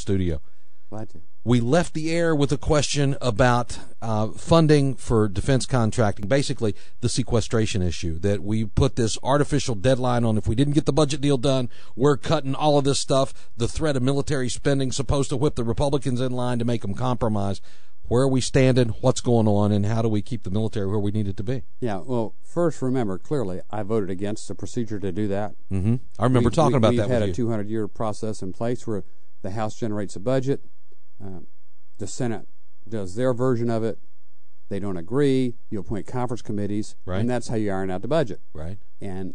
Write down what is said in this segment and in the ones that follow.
studio. Glad to. We left the air with a question about funding for defense contracting, basically the sequestration issue, that we put this artificial deadline on. If we didn't get the budget deal done, we're cutting all of this stuff. The threat of military spending supposed to whip the Republicans in line to make them compromise. Where are we standing? What's going on? And how do we keep the military where we need it to be? Yeah, well, first remember, clearly, I voted against the procedure to do that. Mm-hmm. I remember talking about that with you. We've had a 200-year process in place where the House generates a budget. The Senate does their version of it. They don't agree. You appoint conference committees, right, and that's how you iron out the budget. Right. And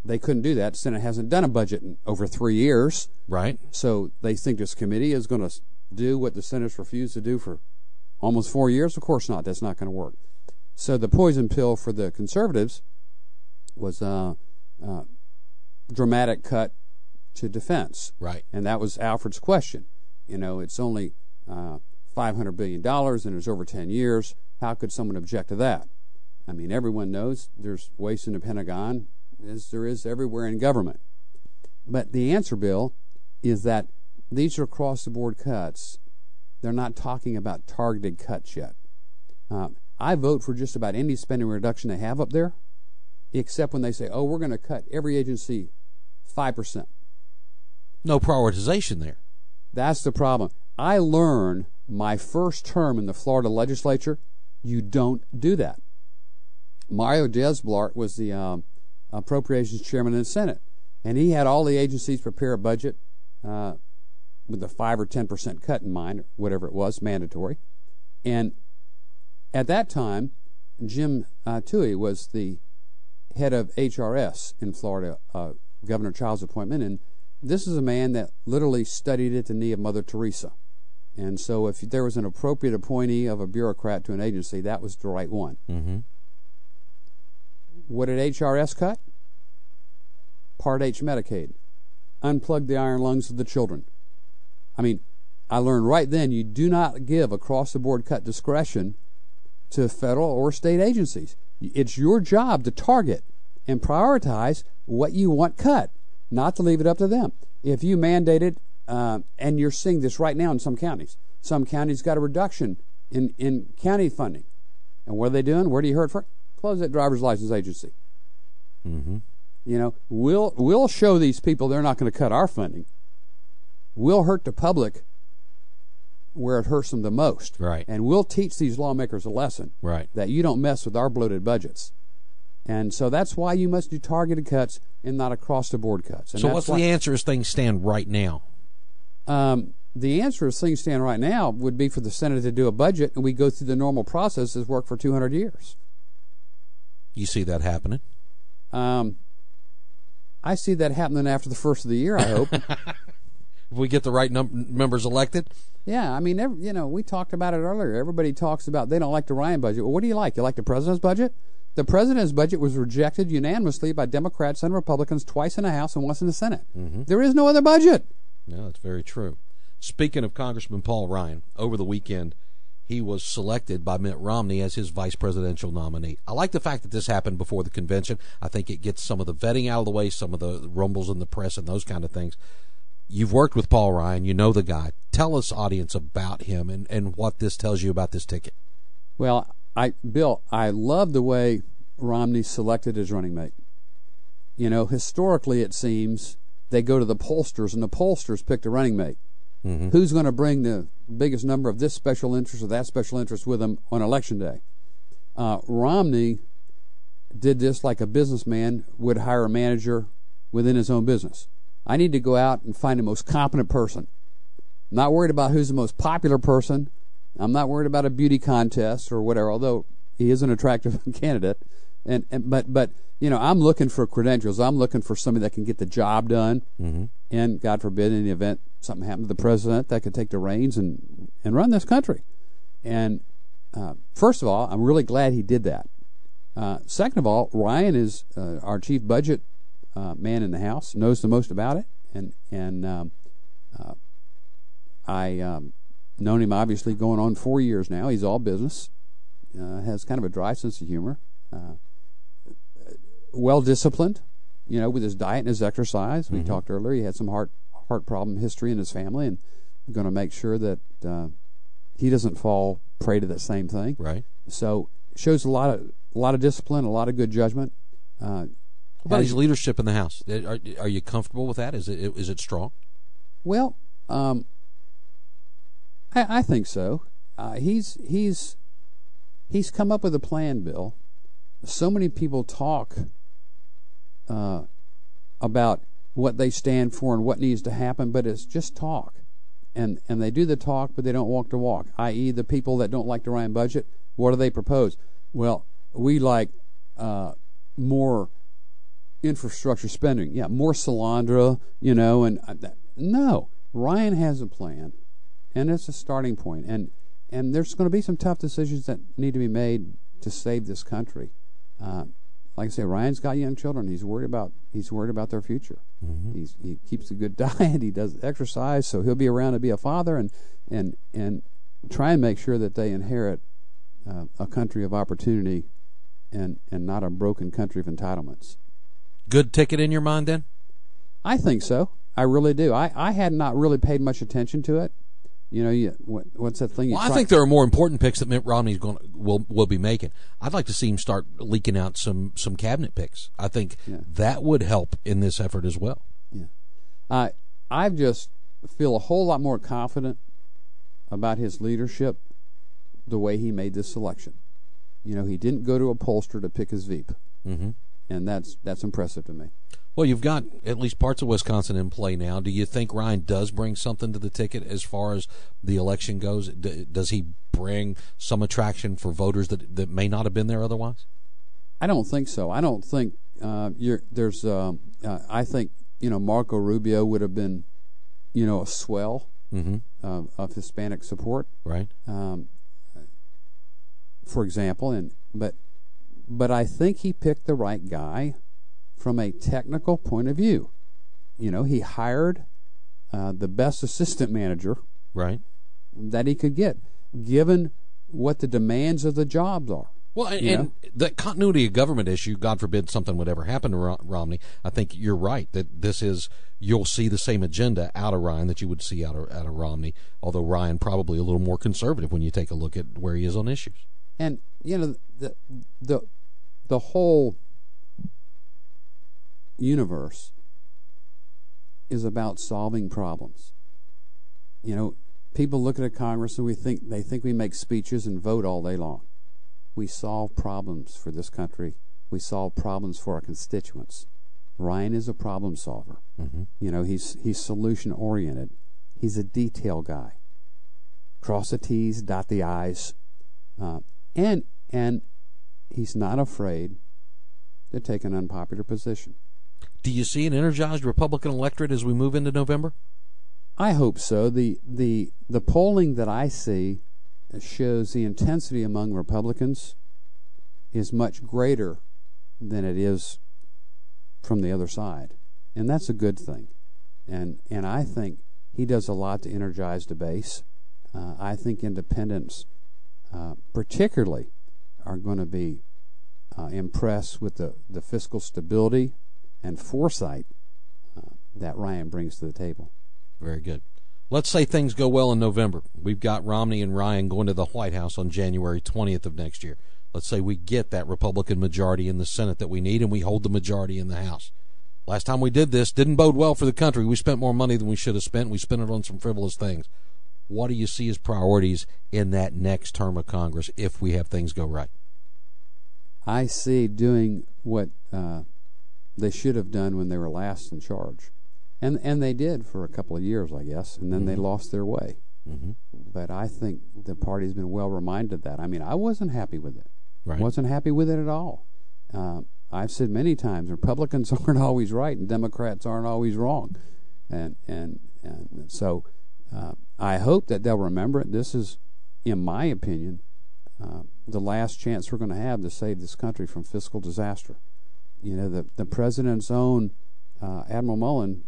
they couldn't do that. The Senate hasn't done a budget in over 3 years. Right. So they think this committee is going to do what the Senate's refused to do for almost 4 years. Of course not. That's not going to work. So the poison pill for the conservatives was a dramatic cut to defense. Right. And that was Alfred's question. You know, it's only $500 billion and it's over 10 years. How could someone object to that? I mean, everyone knows there's waste in the Pentagon, as there is everywhere in government. But the answer, Bill, is that these are across-the-board cuts. They're not talking about targeted cuts yet. I vote for just about any spending reduction they have up there, except when they say, oh, we're going to cut every agency 5%. No prioritization there. That's the problem. I learned my first term in the Florida legislature, you don't do that. Mario Diaz-Balart was the appropriations chairman in the Senate, and he had all the agencies prepare a budget with a 5 or 10% cut in mind, or whatever it was, mandatory. And at that time, Jim Toohey was the head of HRS in Florida, Governor Child's appointment, and this is a man that literally studied at the knee of Mother Teresa. And so if there was an appropriate appointee of a bureaucrat to an agency, that was the right one. Mm-hmm. What did HRS cut? Part H Medicaid. Unplug the iron lungs of the children. I mean, I learned right then you do not give across-the-board cut discretion to federal or state agencies. It's your job to target and prioritize what you want cut, not to leave it up to them. If you mandate it, and you're seeing this right now in some counties. Some counties got a reduction in county funding. And what are they doing? Where do you hear it from? Close that driver's license agency. Mm-hmm. You know, we'll show these people they're not going to cut our funding. We'll hurt the public where it hurts them the most. Right. And we'll teach these lawmakers a lesson. Right. That you don't mess with our bloated budgets. And so that's why you must do targeted cuts and not across-the-board cuts. And so what's the answer as things stand right now? The answer as things stand right now would be for the Senate to do a budget, and we go through the normal process that's worked for 200 years. You see that happening? I see that happening after the first of the year, I hope. If we get the right members elected? Yeah, I mean, we talked about it earlier. Everybody talks about they don't like the Ryan budget. Well, what do you like? You like the president's budget? The president's budget was rejected unanimously by Democrats and Republicans twice in the House and once in the Senate. Mm-hmm. There is no other budget. No, that's very true. Speaking of Congressman Paul Ryan, over the weekend, he was selected by Mitt Romney as his vice presidential nominee. I like the fact that this happened before the convention. I think it gets some of the vetting out of the way, some of the rumbles in the press and those kind of things. You've worked with Paul Ryan. You know the guy. Tell us, audience, about him and what this tells you about this ticket. Well, Bill, I love the way Romney selected his running mate. You know, historically it seems they go to the pollsters, and the pollsters pick the running mate. Mm-hmm. Who's going to bring the biggest number of this special interest or that special interest with them on Election Day? Romney did this like a businessman would hire a manager within his own business. I need to go out and find the most competent person. I'm not worried about who's the most popular person. I'm not worried about a beauty contest or whatever, although he is an attractive candidate. But I'm looking for credentials. I'm looking for somebody that can get the job done. Mm-hmm. And God forbid, in the event something happened to the president, that could take the reins and run this country. And first of all, I'm really glad he did that. Second of all, Ryan is our chief budget man in the House, knows the most about it, and I known him obviously going on 4 years now. He's all business, has kind of a dry sense of humor, well disciplined, with his diet and his exercise. We talked earlier. He had some heart problem history in his family, going to make sure that he doesn't fall prey to that same thing. Right. So shows a lot of discipline, a lot of good judgment. What about his leadership in the House? Are you comfortable with that? Is it strong? Well, I think so. He's come up with a plan, Bill. So many people talk about what they stand for and what needs to happen, but it's just talk. And they do the talk, but they don't walk the walk, i.e. the people that don't like the Ryan budget, what do they propose? Well, we like more infrastructure spending. Yeah, more Solandra, no. Ryan has a plan, and it's a starting point. And there's going to be some tough decisions that need to be made to save this country. Like I say, Ryan's got young children. He's worried about their future. Mm-hmm. He keeps a good diet. He does exercise, so he'll be around to be a father and try and make sure that they inherit a country of opportunity and not a broken country of entitlements. Good ticket in your mind, then? I think so. I really do. I had not really paid much attention to it. What's that thing? I think there are more important picks that Mitt Romney will be making. I'd like to see him start leaking out some cabinet picks. I think that would help in this effort as well. Yeah, I just feel a whole lot more confident about his leadership the way he made this selection. He didn't go to a pollster to pick his VP, and that's impressive to me. Well, you've got at least parts of Wisconsin in play now. Do you think Ryan does bring something to the ticket as far as the election goes? Does he bring some attraction for voters that may not have been there otherwise? I don't think so. I don't think there's. I think Marco Rubio would have been, a swell of Hispanic support, right? For example, but I think he picked the right guy. From a technical point of view, he hired the best assistant manager right that he could get, given what the demands of the jobs are. Well, and the continuity of government issue, God forbid something would ever happen to Romney, I think you're right that you'll see the same agenda out of Ryan that you would see out of Romney, although Ryan probably a little more conservative when you take a look at where he is on issues. And, the whole universe is about solving problems. People look at a Congress and they think we make speeches and vote all day long. We solve problems for this country. We solve problems for our constituents. Ryan is a problem solver. Mm-hmm. He's solution oriented. He's a detail guy. Cross the T's, dot the I's, and he's not afraid to take an unpopular position. Do you see an energized Republican electorate as we move into November? I hope so. The polling that I see shows the intensity among Republicans is much greater than it is from the other side, and that's a good thing. And I think he does a lot to energize the base. I think independents, particularly, are going to be impressed with the fiscal stability and foresight that Ryan brings to the table. Very good. Let's say things go well in November. We've got Romney and Ryan going to the White House on January 20th of next year. Let's say we get that Republican majority in the Senate that we need, and we hold the majority in the House. Last time we did this, didn't bode well for the country. We spent more money than we should have spent. We spent it on some frivolous things. What do you see as priorities in that next term of Congress if we have things go right? I see doing what they should have done when they were last in charge. And they did for a couple of years, I guess, and then they lost their way. Mm-hmm. But I think the party's been well reminded of that. I mean, I wasn't happy with it. Right. Wasn't happy with it at all. I've said many times, Republicans aren't always right and Democrats aren't always wrong. And so I hope that they'll remember it. This is, in my opinion, the last chance we're going to have to save this country from fiscal disaster. The president's own Admiral Mullen,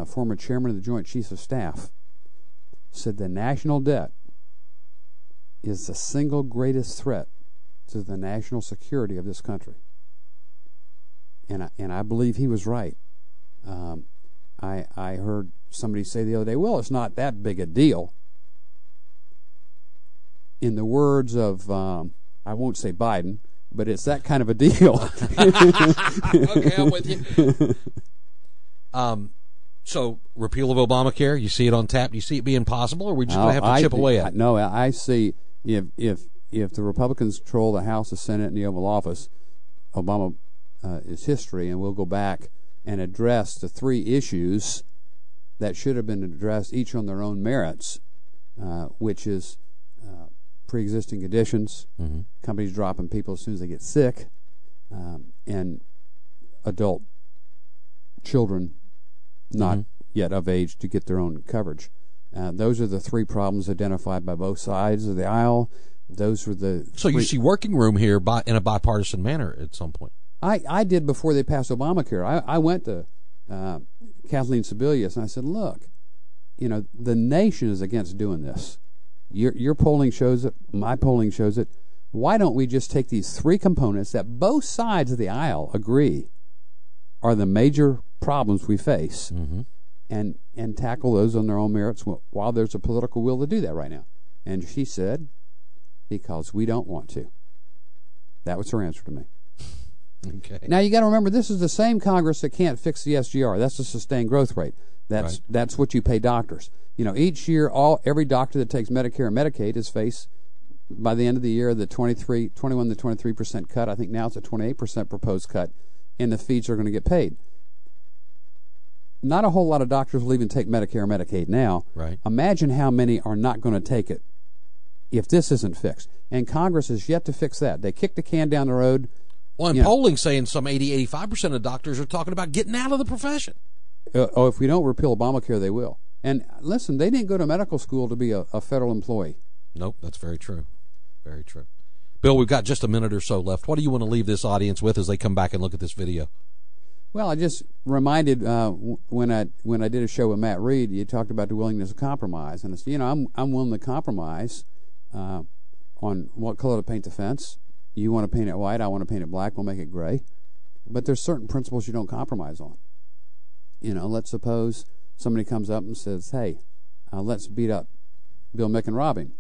former chairman of the Joint Chiefs of Staff, said the national debt is the single greatest threat to the national security of this country. And I believe he was right. I heard somebody say the other day, well, it's not that big a deal. In the words of, I won't say Biden, but it's that kind of a deal. Okay, I'm with you. So, repeal of Obamacare, you see it on tap? Do you see it being possible, or are we just going to have to chip away at it? No, I see if the Republicans control the House, the Senate, and the Oval Office, Obama is history, and we'll go back and address the three issues that should have been addressed, each on their own merits, which is pre-existing conditions, companies dropping people as soon as they get sick, and adult children not yet of age to get their own coverage. Those are the three problems identified by both sides of the aisle. Those were the So you see working room here in a bipartisan manner at some point. I did before they passed Obamacare. I went to Kathleen Sebelius and I said, look, the nation is against doing this. Your polling shows it. My polling shows it. Why don't we just take these three components that both sides of the aisle agree are the major problems we face and tackle those on their own merits while there's a political will to do that right now? And she said, because we don't want to. That was her answer to me. Okay. Now you got to remember, this is the same Congress that can't fix the SGR. That's the sustained growth rate. That's what you pay doctors. Each year, every doctor that takes Medicare and Medicaid is faced by the end of the year the 21 to 23% cut. I think now it's a 28% proposed cut, and the fees are going to get paid. Not a whole lot of doctors will even take Medicare or Medicaid now. Right. Imagine how many are not going to take it if this isn't fixed. And Congress has yet to fix that. They kicked the can down the road. Well, in polling saying some 80-85% of doctors are talking about getting out of the profession. If we don't repeal Obamacare, they will. And listen, they didn't go to medical school to be a federal employee. Nope, that's very true. Very true. Bill, we've got just a minute or so left. What do you want to leave this audience with as they come back and look at this video? Well, I just reminded when I did a show with Matt Reed, you talked about the willingness to compromise, and it's, I'm willing to compromise on what color to paint the fence. You want to paint it white, I want to paint it black. We'll make it gray. But there's certain principles you don't compromise on. Let's suppose somebody comes up and says, "Hey, let's beat up Bill, Mick, and Rob him."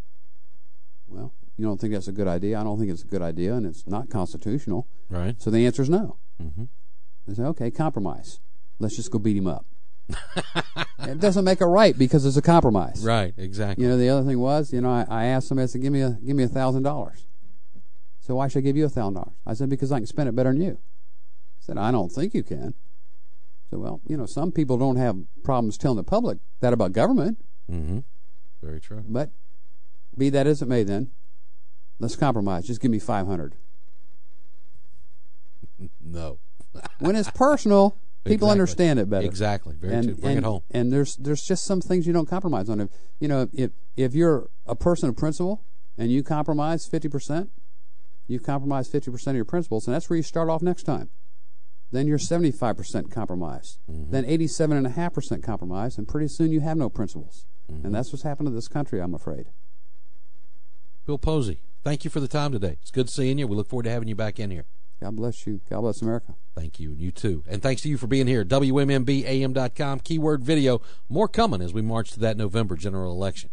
Well, you don't think that's a good idea. I don't think it's a good idea, and it's not constitutional. Right. So the answer is no. They say, okay, compromise. Let's just go beat him up. It doesn't make it right because it's a compromise. Right, exactly. The other thing was, I asked somebody, I said, give me $1,000. So why should I give you $1,000? I said, because I can spend it better than you. I said, I don't think you can. I said, well, some people don't have problems telling the public that about government. Very true. But be that as it may, then let's compromise. Just give me $500. No. When it's personal, people understand it better. Exactly. Very true. Bring it home. And there's just some things you don't compromise on. If you're a person of principle and you compromise 50%, you've compromised 50% of your principles, and that's where you start off next time. Then you're 75% compromised. Then 87.5% compromised, and pretty soon you have no principles. And that's what's happened to this country, I'm afraid. Bill Posey, thank you for the time today. It's good seeing you. We look forward to having you back in here. God bless you. God bless America. Thank you, and you too. And thanks to you for being here. WMMBAM.com, keyword video. More coming as we march to that November general election.